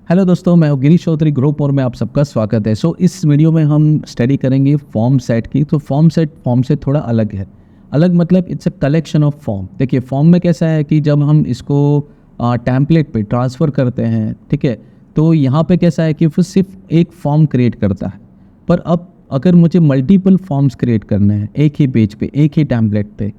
Hello दोस्तों, मैं हूँ गिरीश चौधरी ग्रुप और में आप सबका स्वागत है। इस वीडियो में हम स्टडी करेंगे फॉर्म सेट की। तो फॉर्म से थोड़ा अलग है। अलग मतलब it's a collection of form. देखिए फॉर्म में कैसा है कि जब हम इसको टेम्पलेट पे ट्रांसफ़र करते हैं, ठीक है, तो यहाँ पे कैसा है कि वो सिर्फ एक फॉर्म क्रिएट करता है। पर अब अगर मुझे मल्टीपल फॉर्म्स क्रिएट करने हैं एक ही पेज पे, एक ही टेम्पलेट पे,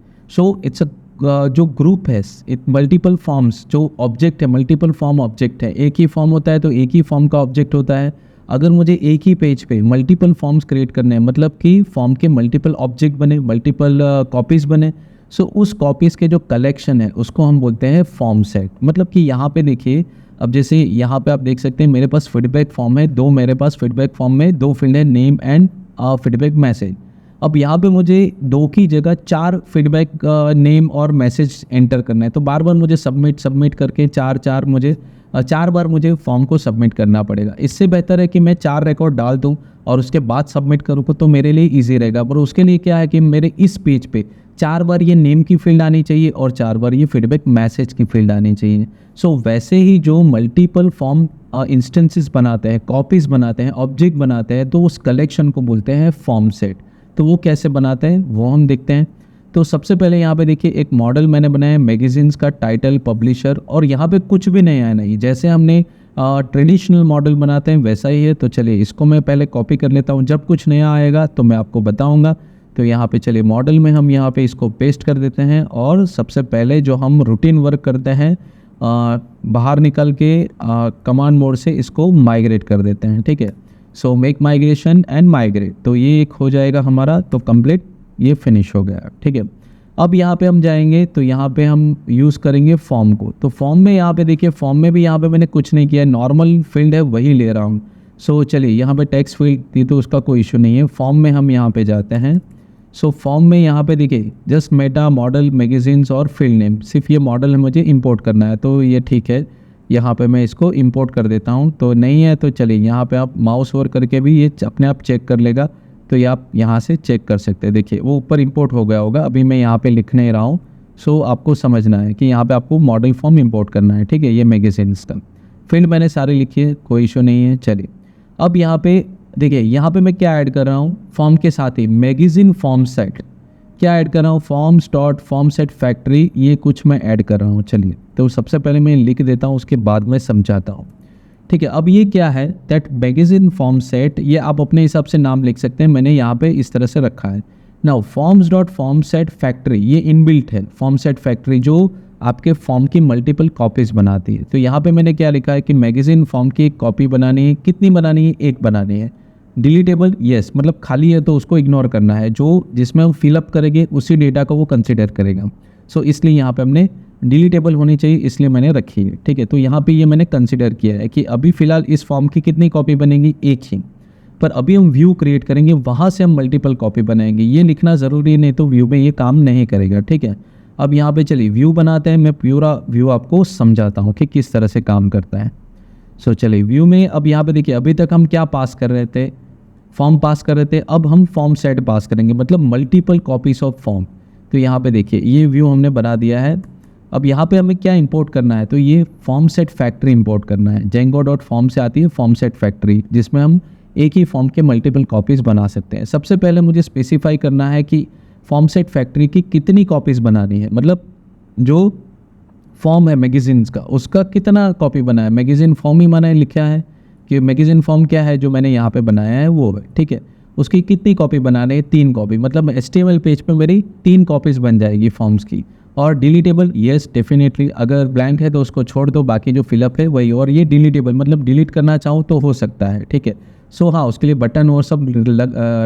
इट्स अ जो ग्रुप है, मल्टीपल फॉर्म्स, जो ऑब्जेक्ट है मल्टीपल फॉर्म ऑब्जेक्ट है। एक ही फॉर्म होता है तो एक ही फॉर्म का ऑब्जेक्ट होता है। अगर मुझे एक ही पेज पे मल्टीपल फॉर्म्स क्रिएट करने हैं, मतलब कि फॉर्म के मल्टीपल ऑब्जेक्ट बने, मल्टीपल कॉपीज़ बने, उस कॉपीज़ के जो कलेक्शन है उसको हम बोलते हैं फॉर्म सेट। मतलब कि यहाँ पे देखिए, अब जैसे यहाँ पे आप देख सकते हैं मेरे पास फीडबैक फॉर्म है दो, मेरे पास फीडबैक फॉर्म में दो फील्ड है, नेम एंड फीडबैक मैसेज। अब यहाँ पे मुझे दो की जगह चार फीडबैक नेम और मैसेज एंटर करना है, तो बार बार मुझे सबमिट करके चार बार मुझे फॉर्म को सबमिट करना पड़ेगा। इससे बेहतर है कि मैं चार रिकॉर्ड डाल दूँ और उसके बाद सबमिट करूँ तो मेरे लिए ईजी रहेगा। पर उसके लिए क्या है कि मेरे इस पेज पे चार बार ये नेम की फील्ड आनी चाहिए और चार बार ये फीडबैक मैसेज की फील्ड आनी चाहिए। वैसे ही जो मल्टीपल फॉर्म इंस्टेंसेस बनाते हैं, कॉपीज़ बनाते हैं, ऑब्जेक्ट बनाते हैं, तो उस कलेक्शन को बोलते हैं फॉर्म सेट। तो वो कैसे बनाते हैं वो हम देखते हैं। तो सबसे पहले यहाँ पे देखिए एक मॉडल मैंने बनाया है मैगजीन्स का, टाइटल, पब्लिशर, और यहाँ पे कुछ भी नया है नहीं, जैसे हमने ट्रेडिशनल मॉडल बनाते हैं वैसा ही है। तो चलिए इसको मैं पहले कॉपी कर लेता हूँ, जब कुछ नया आएगा तो मैं आपको बताऊँगा। तो यहाँ पे चलिए मॉडल में हम यहाँ पे इसको पेस्ट कर देते हैं और सबसे पहले जो हम रूटीन वर्क करते हैं, बाहर निकल के कमांड मोड से इसको माइग्रेट कर देते हैं, ठीक है। मेक माइग्रेशन एंड माइग्रेट, तो ये एक हो जाएगा हमारा, तो कंप्लीट, ये फिनिश हो गया, ठीक है। अब यहाँ पे हम जाएंगे तो यहाँ पे हम यूज़ करेंगे फॉर्म को। तो फॉर्म में यहाँ पे देखिए, फॉर्म में भी यहाँ पे मैंने कुछ नहीं किया है, नॉर्मल फील्ड है वही ले रहा हूँ। चलिए यहाँ पे टेक्स्ट फील्ड थी तो उसका कोई इशू नहीं है। फॉर्म में हम यहाँ पे जाते हैं। फॉर्म में यहाँ पे देखिए जस्ट मेटा, मॉडल, मैगजीन्स और फील्ड नेम, सिर्फ ये मॉडल है मुझे इंपोर्ट करना है, तो ये ठीक है। यहाँ पे मैं इसको इंपोर्ट कर देता हूँ। तो नहीं है तो चलिए यहाँ पे आप माउस ओवर करके भी ये अपने आप चेक कर लेगा, तो ये आप यहाँ से चेक कर सकते हैं। देखिए वो ऊपर इंपोर्ट हो गया होगा, अभी मैं यहाँ पे लिख नहीं रहा हूँ। आपको समझना है कि यहाँ पे आपको मॉडल फॉर्म इंपोर्ट करना है, ठीक है। ये मैगजीन्स का फील्ड मैंने सारे लिखी है, कोई इशू नहीं है। चलिए अब यहाँ पे देखिए, यहाँ पे मैं क्या ऐड कर रहा हूँ, फॉर्म के साथ ही मैगजीन फॉर्म सेट क्या ऐड कर रहा हूँ, forms dot form set factory, ये कुछ मैं ऐड कर रहा हूँ। चलिए तो सबसे पहले मैं लिख देता हूँ, उसके बाद मैं समझाता हूँ, ठीक है। अब ये क्या है, दैट मैगजीन फॉर्म सेट, ये आप अपने हिसाब से नाम लिख सकते हैं, मैंने यहाँ पे इस तरह से रखा है। Now forms dot form set factory, ये इनबिल्ट है फॉर्म सेट फैक्ट्री, जो आपके फॉर्म की मल्टीपल कॉपीज़ बनाती है। तो यहाँ पे मैंने क्या लिखा है कि मैगजीन फॉर्म की एक कॉपी बनानी है, कितनी बनानी है, एक बनानी है। डिलीटेबल, यस, मतलब खाली है तो उसको इग्नोर करना है, जो जिसमें हम फिलअप करेंगे उसी डेटा को वो कंसिडर करेगा। इसलिए यहाँ पे हमने डिलीटेबल होनी चाहिए, इसलिए मैंने रखी है, ठीक है। तो यहाँ पे ये मैंने कंसिडर किया है कि अभी फ़िलहाल इस फॉर्म की कितनी कॉपी बनेगी, एक ही। पर अभी हम व्यू क्रिएट करेंगे, वहाँ से हम मल्टीपल कॉपी बनाएंगे, ये लिखना ज़रूरी नहीं तो व्यू में ये काम नहीं करेगा, ठीक है। अब यहाँ पे चलिए व्यू बनाते हैं, मैं पूरा व्यू आपको समझाता हूँ कि किस तरह से काम करता है। चलिए व्यू में अब यहाँ पे देखिए, अभी तक हम क्या पास कर रहे थे, फॉर्म पास कर रहे थे, अब हम फॉर्म सेट पास करेंगे, मतलब मल्टीपल कॉपीज़ ऑफ फॉर्म। तो यहाँ पे देखिए ये व्यू हमने बना दिया है। अब यहाँ पे हमें क्या इंपोर्ट करना है, तो ये फॉर्म सेट फैक्ट्री इंपोर्ट करना है। जेंगो डॉट फॉर्म से आती है फॉर्म सेट फैक्ट्री, जिसमें हम एक ही फॉर्म के मल्टीपल कॉपीज़ बना सकते हैं। सबसे पहले मुझे स्पेसिफाई करना है कि फॉर्म सेट फैक्ट्री की कितनी कॉपीज़ बनानी है, मतलब जो फॉर्म है मैगजीन्स का उसका कितना कॉपी बना है। मैगजीन फॉर्म ही मैंने लिखा है कि मैगजीन फॉर्म क्या है जो मैंने यहाँ पे बनाया है वो है, ठीक है। उसकी कितनी कॉपी बनाने है, 3 कॉपी, मतलब HTML पेज पे मेरी 3 कॉपीज़ बन जाएगी फॉर्म्स की। और डिलीटेबल, येस डेफिनेटली, अगर ब्लैंक है तो उसको छोड़ दो, बाकी जो फिलअप है वही। और ये डिलीटेबल मतलब डिलीट करना चाहूँ तो हो सकता है, ठीक है। हाँ, उसके लिए बटन और सब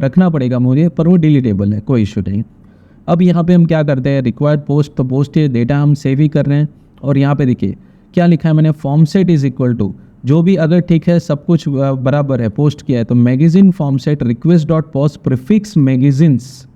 रखना पड़ेगा मुझे, पर वो डिलीटेबल है, कोई इशू नहीं। अब यहाँ पे हम क्या करते हैं, रिक्वायर्ड पोस्ट, तो पोस्ट ये डेटा हम सेव ही कर रहे हैं। और यहाँ पे देखिए क्या लिखा है मैंने, form set is equal to, जो भी अगर ठीक है सब कुछ बराबर है, पोस्ट किया है, तो magazine form set request dot post prefix magazines.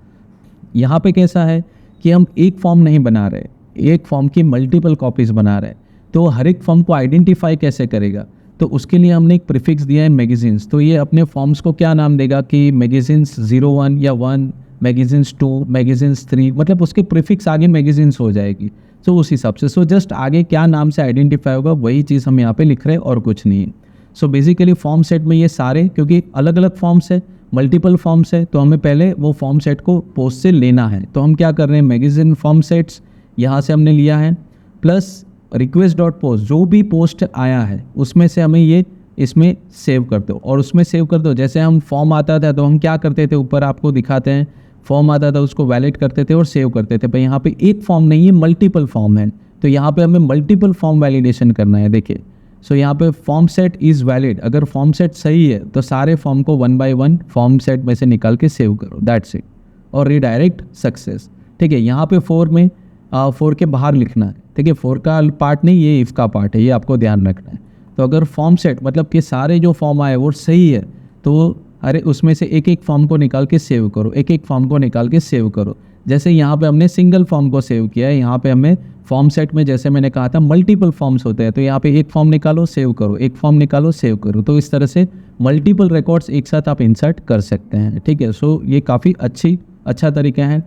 यहाँ पे कैसा है कि हम एक फॉर्म नहीं बना रहे, एक फॉर्म की मल्टीपल कॉपीज़ बना रहे हैं, तो हर एक फॉर्म को आइडेंटिफाई कैसे करेगा, तो उसके लिए हमने एक प्रीफिक्स दिया है मैगजीन्स। तो ये अपने फॉर्म्स को क्या नाम देगा कि मैगजीन्स 01 या 1, मैगजीन्स 2, मैगजीन्स 3, मतलब उसके प्रीफिक्स आगे मैगजीन्स हो जाएगी। उस हिसाब से जस्ट आगे क्या नाम से आइडेंटिफाई होगा वही चीज़ हम यहाँ पे लिख रहे हैं और कुछ नहीं है। सो बेसिकली फॉर्म सेट में ये सारे, क्योंकि अलग अलग फॉर्म्स है, मल्टीपल फॉर्म्स है, तो हमें पहले वो फॉर्म सेट को पोस्ट से लेना है। तो हम क्या कर रहे हैं, मैगजीन फॉर्म सेट्स यहाँ से हमने लिया है, प्लस रिक्वेस्ट डॉट पोस्ट, जो भी पोस्ट आया है उसमें से हमें ये इसमें सेव कर दो, और उसमें सेव कर दो। जैसे हम फॉर्म आता था तो हम क्या करते थे, ऊपर आपको दिखाते हैं, फॉर्म आता था उसको वैलिड करते थे और सेव करते थे। पर यहाँ पे एक फॉर्म नहीं है, मल्टीपल फॉर्म है, तो यहाँ पे हमें मल्टीपल फॉर्म वैलिडेशन करना है। देखिए, सो यहाँ पे फॉर्म सेट इज़ वैलिड, अगर फॉर्म सेट सही है तो सारे फॉर्म को 1 बाय 1 फॉर्म सेट में से निकाल के सेव करो, दैट्स इट, और रीडायरेक्ट सक्सेस। ठीक है, यहाँ पे 4 में 4 के बाहर लिखना है। ठीक है, 4 का पार्ट नहीं, ये इफ़ का पार्ट है, ये आपको ध्यान रखना है। तो अगर फॉर्म सेट मतलब कि सारे जो फॉर्म आए वो सही है, तो अरे उसमें से एक एक फॉर्म को निकाल के सेव करो, एक एक फॉर्म को निकाल के सेव करो। जैसे यहाँ पे हमने सिंगल फॉर्म को सेव किया है, यहाँ पे हमें फॉर्म सेट में जैसे मैंने कहा था मल्टीपल फॉर्म्स होते हैं, तो यहाँ पे एक फॉर्म निकालो सेव करो, एक फॉर्म निकालो सेव करो, तो इस तरह से मल्टीपल रिकॉर्ड्स एक साथ आप इंसर्ट कर सकते हैं। ठीक है, सो ये काफ़ी अच्छा तरीका है।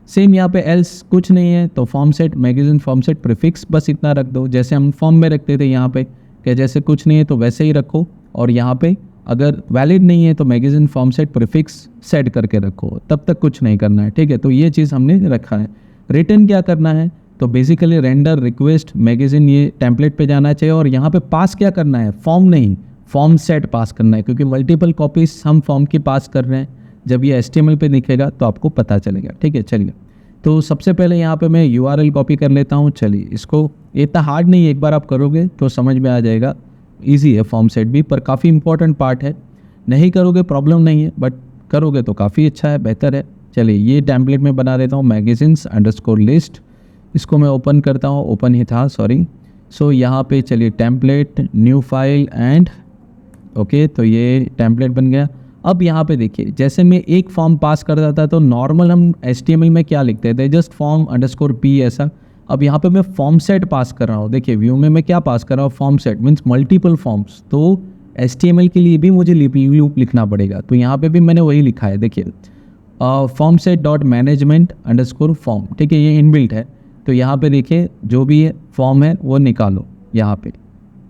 सेम यहाँ पे एल्स कुछ नहीं है, तो form set magazine form set prefix बस इतना रख दो, जैसे हम फॉर्म में रखते थे यहाँ पे, कि जैसे कुछ नहीं है तो वैसे ही रखो, और यहाँ पे अगर वैलिड नहीं है तो magazine form set prefix set करके रखो, तब तक कुछ नहीं करना है। ठीक है, तो ये चीज़ हमने रखा है। रिटर्न क्या करना है, तो बेसिकली रेंडर रिक्वेस्ट मैगजीन, ये टेम्पलेट पे जाना चाहिए, और यहाँ पे पास क्या करना है, फॉर्म नहीं, फॉर्म सेट पास करना है, क्योंकि मल्टीपल कॉपीज हम फॉर्म की पास कर रहे हैं। जब ये HTML पे दिखेगा तो आपको पता चलेगा। ठीक है, चलिए, तो सबसे पहले यहाँ पे मैं URL कॉपी कर लेता हूँ। चलिए, इसको इतना हार्ड नहीं है, एक बार आप करोगे तो समझ में आ जाएगा, ईजी है फॉर्म सेट भी, पर काफ़ी इंपॉर्टेंट पार्ट है। नहीं करोगे प्रॉब्लम नहीं है, बट करोगे तो काफ़ी अच्छा है, बेहतर है। चलिए, ये टेम्पलेट में बना देता हूँ, मैगजीन्स अंडरस्कोर लिस्ट, इसको मैं ओपन करता हूँ, ओपन ही था सॉरी। सो यहाँ पे चलिए template, new file and okay, तो ये टेम्पलेट बन गया। अब यहाँ पे देखिए, जैसे मैं एक फॉर्म पास करता था तो नॉर्मल हम HTML में क्या लिखते थे, जस्ट फॉर्म अंडरस्कोर p ऐसा। अब यहाँ पे मैं फॉर्म सेट पास कर रहा हूँ। देखिए, व्यू में मैं क्या पास कर रहा हूँ, form set means multiple forms, तो HTML के लिए भी मुझे लूप लिखना पड़ेगा, तो यहाँ पे भी मैंने वही लिखा है। देखिए, form set dot management underscore form, ठीक है, ये इनबिल्ट है। तो यहाँ पे देखिए, जो भी फॉर्म है वो निकालो, यहाँ पे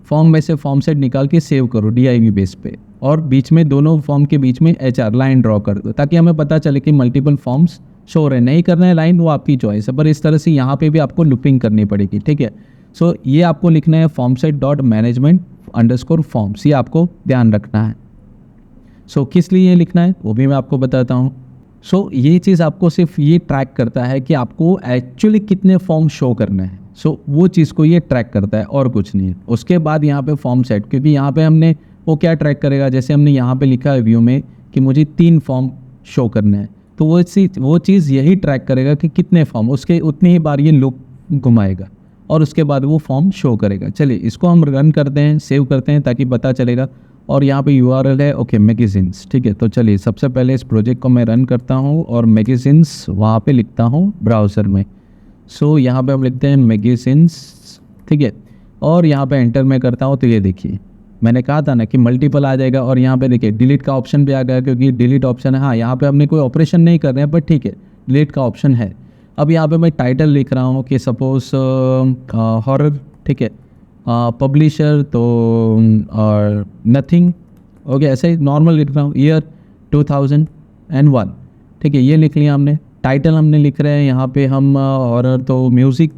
फॉर्म में से फॉर्म सेट निकाल के सेव करो div बेस पे, और बीच में दोनों फॉर्म के बीच में HR लाइन ड्रॉ कर दो, ताकि हमें पता चले कि मल्टीपल फॉर्म्स शो रहे। नहीं करना है लाइन, वो आपकी चॉइस है, पर इस तरह से यहाँ पे भी आपको लूपिंग करनी पड़ेगी। ठीक है, सो ये आपको लिखना है form set dot management underscore forms, ये आपको ध्यान रखना है। सो किस लिए ये लिखना है वो भी मैं आपको बताता हूँ। सो ये चीज़ आपको सिर्फ ये ट्रैक करता है कि आपको एक्चुअली कितने फॉर्म शो करने हैं। सो वो चीज़ को ये ट्रैक करता है और कुछ नहीं है। उसके बाद यहाँ पे फॉर्म सेट, क्योंकि यहाँ पे हमने वो क्या ट्रैक करेगा, जैसे हमने यहाँ पे लिखा है व्यू में कि मुझे 3 फॉर्म शो करने हैं, तो वो चीज़ यही ट्रैक करेगा कि कितने फॉर्म, उसके उतनी ही बार ये लूप घुमाएगा और उसके बाद वो फॉर्म शो करेगा। चलिए, इसको हम रन करते हैं, सेव करते हैं, ताकि पता चलेगा। और यहाँ पे URL है ओके मैगजीन्स। ठीक है, तो चलिए सबसे पहले इस प्रोजेक्ट को मैं रन करता हूँ और मैगजीन्स वहाँ पे लिखता हूँ ब्राउज़र में। सो यहाँ पे हम लिखते हैं मैगजीन्स, ठीक है, और यहाँ पे एंटर में करता हूँ, तो ये देखिए मैंने कहा था ना कि मल्टीपल आ जाएगा। और यहाँ पे देखिए डिलीट का ऑप्शन भी आ गया, क्योंकि डिलीट ऑप्शन है। हाँ, यहाँ पे हमने कोई ऑपरेशन नहीं कर रहे हैं, बट ठीक है, डिलीट का ऑप्शन है। अब यहाँ पे मैं टाइटल लिख रहा हूँ कि सपोज हॉरर, ठीक है, पब्लिशर तो और नथिंग, ओके, ऐसे ही नॉर्मल लिख रहा हूँ, ईयर 2001, ठीक है, ये लिख लिया हमने। टाइटल हमने लिख रहे हैं यहाँ पे हम हॉरर तो म्यूज़िक,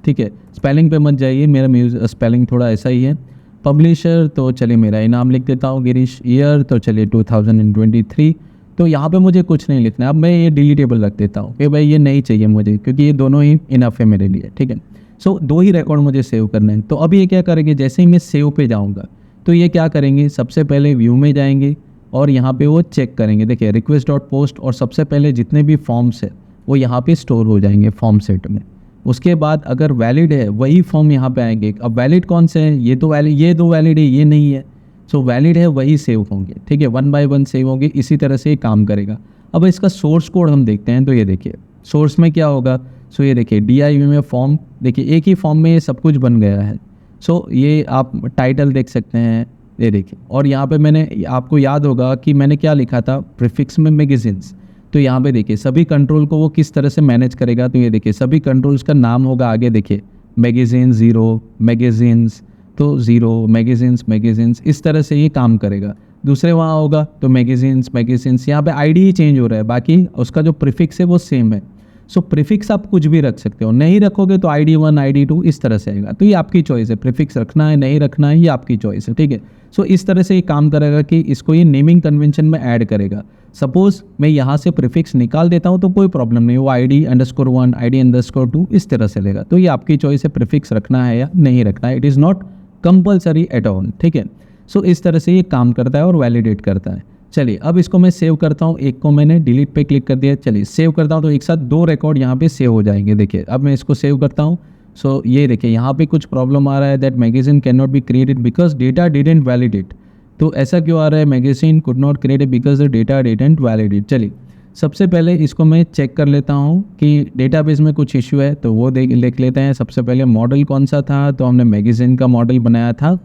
ठीक है, स्पेलिंग पे मत जाइए, मेरा स्पेलिंग थोड़ा ऐसा ही है। पब्लिशर तो चलिए मेरा ही नाम लिख देता हूँ गिरीश। ईयर तो चलिए 2023। तो यहाँ पे मुझे कुछ नहीं लिखना है। अब मैं ये डिलीटेबल रख देता हूँ कि भाई ये नहीं चाहिए मुझे, क्योंकि ये दोनों ही इनफ है मेरे लिए। ठीक है, सो 2 ही रिकॉर्ड मुझे सेव करने हैं। तो अब ये क्या करेंगे, जैसे ही मैं सेव पे जाऊँगा तो ये क्या करेंगे, सबसे पहले व्यू में जाएंगे और यहाँ पे वो चेक करेंगे। देखिए रिक्वेस्ट डॉट पोस्ट, और सबसे पहले जितने भी फॉर्म्स है वो यहाँ पे स्टोर हो जाएंगे फॉर्म सेट में। उसके बाद अगर वैलिड है वही फॉर्म यहाँ पे आएंगे। अब वैलिड कौन से हैं, ये तो वैलिड, ये 2 वैलिड है, ये नहीं है। सो वैलिड है वही सेव होंगे, ठीक है, 1 बाय 1 सेव होंगे। इसी तरह से ये काम करेगा। अब इसका सोर्स कोड हम देखते हैं, तो ये देखिए सोर्स में क्या होगा। सो ये देखिए div में फॉर्म, देखिए एक ही फॉर्म में ये सब कुछ बन गया है। सो ये आप टाइटल देख सकते हैं, ये देखिए। और यहाँ पे मैंने, आपको याद होगा कि मैंने क्या लिखा था प्रीफिक्स में, मैगजीन्स। तो यहाँ पे देखिए सभी कंट्रोल को वो किस तरह से मैनेज करेगा। तो ये देखिए सभी कंट्रोल्स का नाम होगा आगे, देखिए मैगजीन 0, मैगजीन्स, तो ज़ीरो, मैगज़ीन्स इस तरह से ये काम करेगा। दूसरे वहाँ होगा तो मैगज़ीन्स यहाँ पे आईडी ही चेंज हो रहा है, बाकी उसका जो प्रीफिक्स है वो सेम है। सो प्रीफिक्स आप कुछ भी रख सकते हो, नहीं रखोगे तो ID1 ID2 इस तरह से आएगा। तो ये आपकी चॉइस है, प्रीफिक्स रखना है नहीं रखना है ये आपकी चॉइस है, ठीक है। सो इस तरह से ये काम करेगा कि इसको ये नेमिंग कन्वेंशन में ऐड करेगा। सपोज मैं यहाँ से प्रीफिक्स निकाल देता हूँ तो कोई प्रॉब्लम नहीं, वो ID_1 ID_2 इस तरह से लेगा। तो ये आपकी चॉइस है, प्रीफिक्स रखना है या नहीं रखना है, it is not compulsory at all, ठीक है। सो इस तरह से ये काम करता है और वैलिडेट करता है। चलिए अब इसको मैं सेव करता हूँ, एक को मैंने डिलीट पे क्लिक कर दिया। चलिए सेव करता हूँ तो एक साथ 2 रिकॉर्ड यहाँ पे सेव हो जाएंगे। देखिए अब मैं इसको सेव करता हूँ। सो ये देखिए यहाँ पे कुछ प्रॉब्लम आ रहा है, that magazine can not be created because data didn't validate. तो ऐसा क्यों आ रहा है, magazine could not created because the data didn't validate. चलिए सबसे पहले इसको मैं चेक कर लेता हूँ कि डेटाबेस में कुछ इशू है, तो वो देख लेते हैं। सबसे पहले मॉडल कौन सा था, तो हमने मैगज़ीन का मॉडल बनाया था।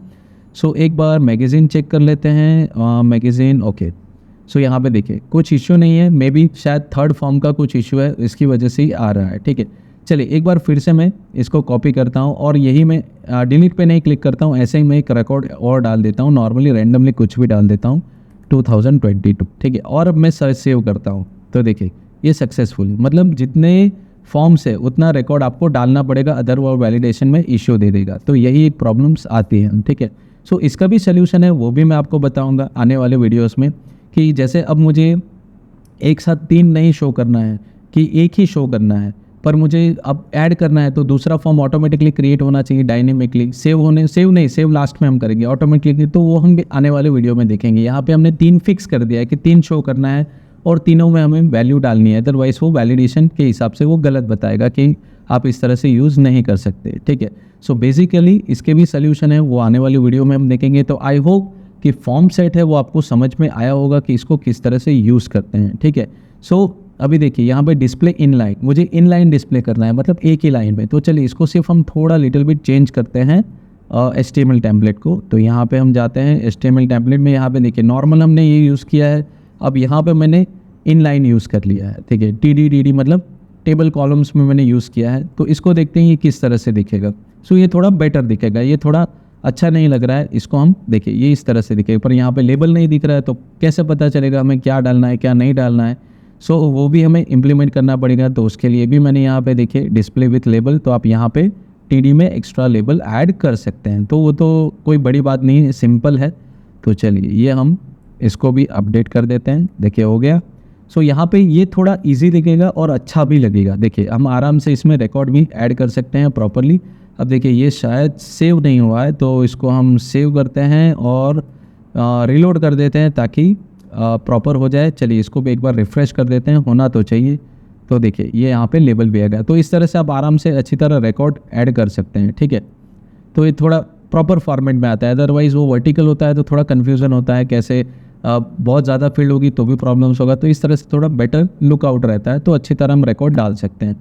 सो एक बार मैगज़ीन चेक कर लेते हैं, मैगज़ीन ओके। सो यहाँ पे देखिए कुछ इश्यू नहीं है, मे बी शायद थर्ड फॉर्म का कुछ इशू है, इसकी वजह से ही आ रहा है, ठीक है। चलिए एक बार फिर से मैं इसको कॉपी करता हूँ और यही मैं डिलीट पे नहीं क्लिक करता हूँ, ऐसे ही मैं एक रिकॉर्ड और डाल देता हूँ, नॉर्मली रैंडमली कुछ भी डाल देता हूँ 2022, ठीक है। और अब मैं सेव करता हूँ तो देखिए ये सक्सेसफुल, मतलब जितने फॉर्म्स है उतना रिकॉर्ड आपको डालना पड़ेगा, अदरवाइज वैलिडेशन में इश्यू दे देगा। तो यही एक प्रॉब्लम्स आती है, ठीक है। सो इसका भी सोल्यूशन है, वो भी मैं आपको बताऊँगा आने वाले वीडियोज़ में, कि जैसे अब मुझे एक साथ 3 नहीं शो करना है कि एक ही शो करना है, पर मुझे अब ऐड करना है तो दूसरा फॉर्म ऑटोमेटिकली क्रिएट होना चाहिए डायनेमिकली। सेव लास्ट में हम करेंगे ऑटोमेटिकली, तो वो हम आने वाले वीडियो में देखेंगे। यहाँ पे हमने 3 फिक्स कर दिया है कि 3 शो करना है और तीनों में हमें वैल्यू डालनी है, अदरवाइज वो वैलिडेशन के हिसाब से वो गलत बताएगा कि आप इस तरह से यूज़ नहीं कर सकते, ठीक है। सो बेसिकली इसके भी सोल्यूशन है, वो आने वाली वीडियो में हम देखेंगे। तो आई होप कि फॉर्म सेट है वो आपको समझ में आया होगा कि इसको किस तरह से यूज़ करते हैं, ठीक है। सो अभी देखिए यहाँ पे डिस्प्ले इनलाइन, मुझे इनलाइन डिस्प्ले करना है, मतलब एक ही लाइन में। तो चलिए इसको सिर्फ हम थोड़ा लिटिल बिट चेंज करते हैं HTML टेम्पलेट को। तो यहाँ पे हम जाते हैं HTML टेम्पलेट में, यहाँ पे देखिए नॉर्मल हमने ये यूज़ किया है, अब यहाँ पे मैंने इनलाइन यूज़ कर लिया है, ठीक है। TDD मतलब टेबल कॉलम्स में मैंने यूज़ किया है। तो इसको देखते हैं ये किस तरह से दिखेगा। सो ये थोड़ा बेटर दिखेगा, ये थोड़ा अच्छा नहीं लग रहा है, इसको हम देखिए ये इस तरह से दिखेगा, पर यहाँ पे लेबल नहीं दिख रहा है, तो कैसे पता चलेगा हमें क्या डालना है क्या नहीं डालना है। सो वो भी हमें इम्प्लीमेंट करना पड़ेगा। तो उसके लिए भी मैंने यहाँ पे देखिए डिस्प्ले विथ लेबल, तो आप यहाँ पे TD में एक्स्ट्रा लेबल ऐड कर सकते हैं। तो वो तो कोई बड़ी बात नहीं है, सिंपल है। तो चलिए ये हम इसको भी अपडेट कर देते हैं, देखिए हो गया। सो यहाँ पे ये थोड़ा ईजी दिखेगा और अच्छा भी लगेगा। देखिए हम आराम से इसमें रिकॉर्ड भी ऐड कर सकते हैं प्रॉपरली। अब देखिए ये शायद सेव नहीं हुआ है, तो इसको हम सेव करते हैं और रिलोड कर देते हैं ताकि प्रॉपर हो जाए। चलिए इसको भी एक बार रिफ़्रेश कर देते हैं, होना तो चाहिए। तो देखिए ये यहाँ पे लेबल भी आ गया। तो इस तरह से आप आराम से अच्छी तरह रिकॉर्ड ऐड कर सकते हैं, ठीक है। तो ये थोड़ा प्रॉपर फॉर्मेट में आता है, अदरवाइज़ वो वर्टिकल होता है तो थोड़ा कन्फ्यूज़न होता है, कैसे बहुत ज़्यादा फील्ड होगी तो भी प्रॉब्लम्स होगा। तो इस तरह से थोड़ा बेटर लुकआउट रहता है, तो अच्छी तरह हम रिकॉर्ड डाल सकते हैं।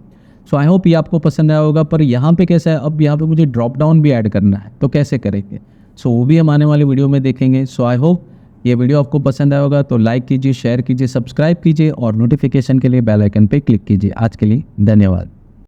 सो आई होप ये आपको पसंद आया होगा। पर यहाँ पे कैसा है, अब यहाँ पे मुझे ड्रॉप डाउन भी ऐड करना है, तो कैसे करेंगे, सो वो भी हम आने वाले वीडियो में देखेंगे। सो आई होप ये वीडियो आपको पसंद आया होगा, तो लाइक कीजिए, शेयर कीजिए, सब्सक्राइब कीजिए और नोटिफिकेशन के लिए बेल आइकन पे क्लिक कीजिए। आज के लिए धन्यवाद।